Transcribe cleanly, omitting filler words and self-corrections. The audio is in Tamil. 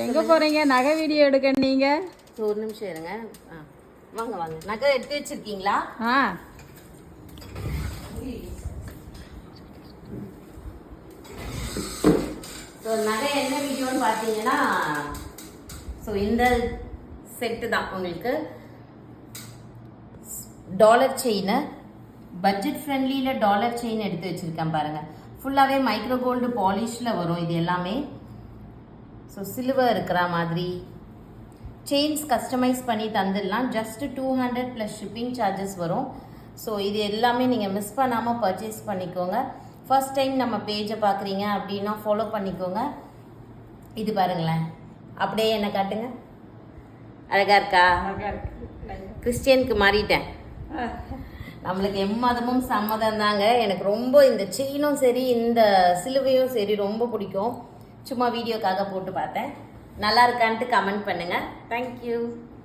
எங்க போறீங்க? நகை வீடியோ எடுக்க நீங்க? ஒரு நிமிஷம் இருங்க. வாங்க வாங்க. நகை எடுத்து வச்சிருக்கீங்களா? ஸோ நகை என்ன வீடியோன்னு பார்த்தீங்கன்னா, ஸோ இந்த செட்டு தான் உங்களுக்கு டாலர் செயின், பட்ஜெட் ஃப்ரெண்ட்லியில் டாலர் செயின் எடுத்து வச்சுருக்கேன் பாருங்கள். ஃபுல்லாகவே மைக்ரோ கோல்டு பாலிஷில் வரும் இது எல்லாமே. ஸோ சில்வர் இருக்கிற மாதிரி செயின்ஸ் கஸ்டமைஸ் பண்ணி தந்துடலாம். ஜஸ்ட் 200 ப்ளஸ் ஷிப்பிங் சார்ஜஸ் வரும். ஸோ இது எல்லாமே நீங்கள் மிஸ் பண்ணாமல் பர்ச்சேஸ் பண்ணிக்கோங்க. ஃபர்ஸ்ட் டைம் நம்ம பேஜை பார்க்குறீங்க அப்படின்னா ஃபாலோ பண்ணிக்கோங்க. இது பாருங்களேன், அப்படியே என்ன காட்டுங்க, அழகா இருக்கா? கிறிஸ்டியனுக்கு மாறிட்டேன். நம்மளுக்கு எம்மதமும் சம்மதம் தாங்க. எனக்கு ரொம்ப இந்த செயினும் சரி இந்த சிலுவையும் சரி ரொம்ப பிடிக்கும். சும்மா வீடியோக்காக போட்டு பார்த்தேன். நல்லா இருக்கான்ட்டு கமெண்ட் பண்ணுங்கள். தேங்க்யூ.